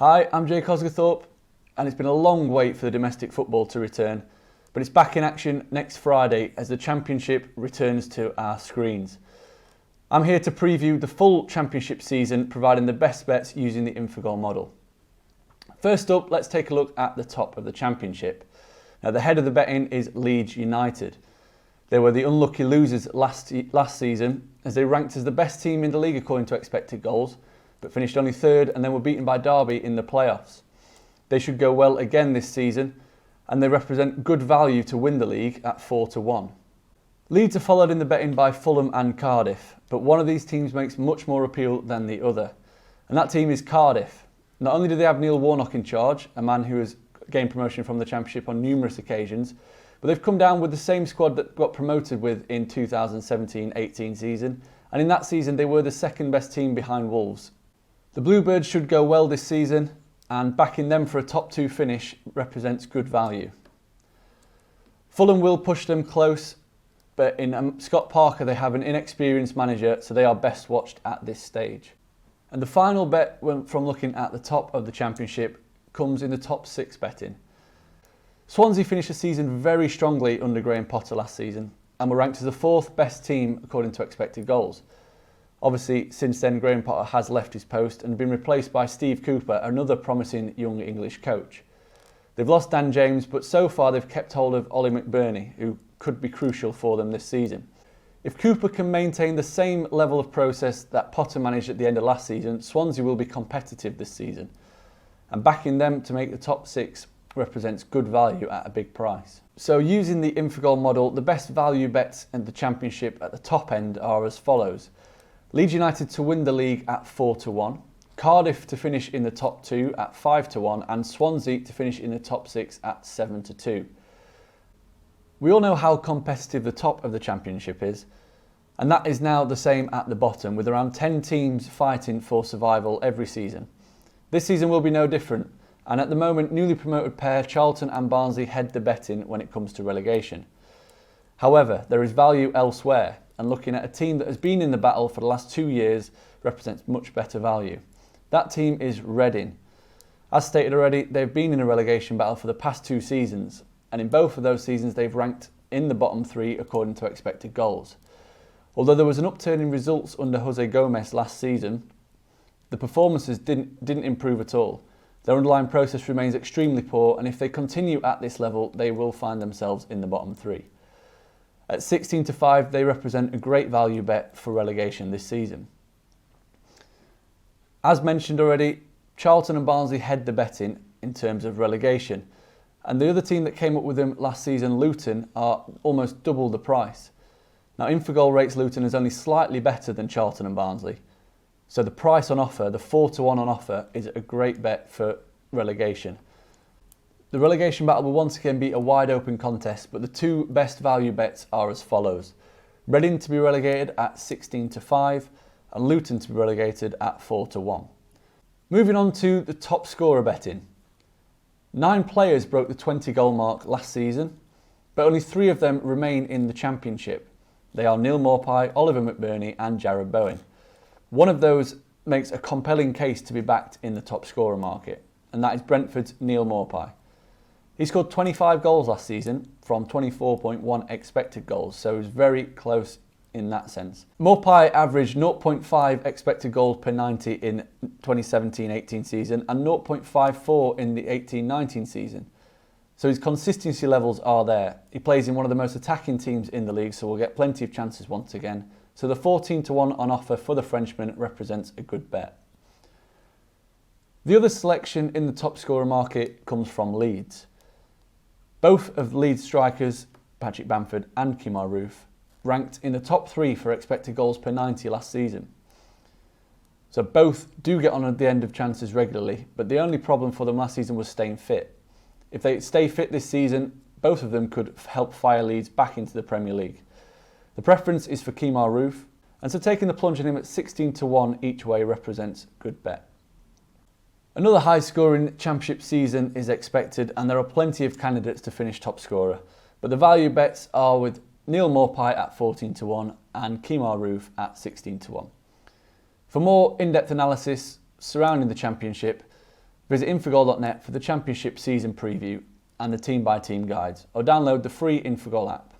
Hi, I'm Jake Osgathorpe, and it's been a long wait for the domestic football to return, but it's back in action next Friday as the Championship returns to our screens. I'm here to preview the full Championship season, providing the best bets using the Infogol model. First up, let's take a look at the top of the Championship. Now, the head of the betting is Leeds United. They were the unlucky losers last season, as they ranked as the best team in the league according to expected goals, but finished only third and then were beaten by Derby in the playoffs. They should go well again this season, and they represent good value to win the league at 4-1. Leeds are followed in the betting by Fulham and Cardiff, but one of these teams makes much more appeal than the other, and that team is Cardiff. Not only do they have Neil Warnock in charge, a man who has gained promotion from the Championship on numerous occasions, but they've come down with the same squad that got promoted with in 2017-18 season, and in that season they were the second best team behind Wolves. The Bluebirds should go well this season, and backing them for a top 2 finish represents good value. Fulham will push them close, but in Scott Parker they have an inexperienced manager, so they are best watched at this stage. And the final bet from looking at the top of the Championship comes in the top 6 betting. Swansea finished the season very strongly under Graham Potter last season and were ranked as the 4th best team according to expected goals. Obviously, since then, Graham Potter has left his post and been replaced by Steve Cooper, another promising young English coach. They've lost Dan James, but so far they've kept hold of Ollie McBurney, who could be crucial for them this season. If Cooper can maintain the same level of process that Potter managed at the end of last season, Swansea will be competitive this season. And backing them to make the top 6 represents good value at a big price. So using the Infogol model, the best value bets in the Championship at the top end are as follows. Leeds United to win the league at 4-1, Cardiff to finish in the top 2 at 5-1, and Swansea to finish in the top 6 at 7-2. We all know how competitive the top of the Championship is, and that is now the same at the bottom, with around 10 teams fighting for survival every season. This season will be no different, and at the moment, newly promoted pair Charlton and Barnsley head the betting when it comes to relegation. However, there is value elsewhere, and looking at a team that has been in the battle for the last 2 years represents much better value. That team is Reading. As stated already, they've been in a relegation battle for the past 2 seasons, and in both of those seasons they've ranked in the bottom 3 according to expected goals. Although there was an upturn in results under Jose Gomez last season, the performances didn't improve at all. Their underlying process remains extremely poor, and if they continue at this level, they will find themselves in the bottom 3. At 16-5, they represent a great value bet for relegation this season. As mentioned already, Charlton and Barnsley head the betting in terms of relegation, and the other team that came up with them last season, Luton, are almost double the price. Now, Infogol rates Luton as only slightly better than Charlton and Barnsley, so the price on offer, the 4-1 on offer, is a great bet for relegation. The relegation battle will once again be a wide open contest, but the 2 best value bets are as follows. Reading to be relegated at 16-5 and Luton to be relegated at 4-1. Moving on to the top scorer betting. 9 players broke the 20 goal mark last season, but only 3 of them remain in the Championship. They are Neil Maupay, Oliver McBurney and Jarrod Bowen. One of those makes a compelling case to be backed in the top scorer market, and that is Brentford's Neil Maupay. He scored 25 goals last season from 24.1 expected goals, so he was very close in that sense. Maupay averaged 0.5 expected goals per 90 in 2017-18 season and 0.54 in the 18-19 season. So his consistency levels are there. He plays in one of the most attacking teams in the league, so we'll get plenty of chances once again. So the 14-1 on offer for the Frenchman represents a good bet. The other selection in the top scorer market comes from Leeds. Both of Leeds strikers, Patrick Bamford and Kemar Roofe, ranked in the top 3 for expected goals per 90 last season. So both do get on at the end of chances regularly, but the only problem for them last season was staying fit. If they stay fit this season, both of them could help fire Leeds back into the Premier League. The preference is for Kemar Roofe, and so taking the plunge on him at 16-1 each way represents a good bet. Another high-scoring Championship season is expected, and there are plenty of candidates to finish top scorer, but the value bets are with Neil Maupay at 14-1 and Kemar Roofe at 16-1. For more in-depth analysis surrounding the Championship, Visit infogol.net for the Championship season preview and the team-by-team guides, or download the free Infogol app.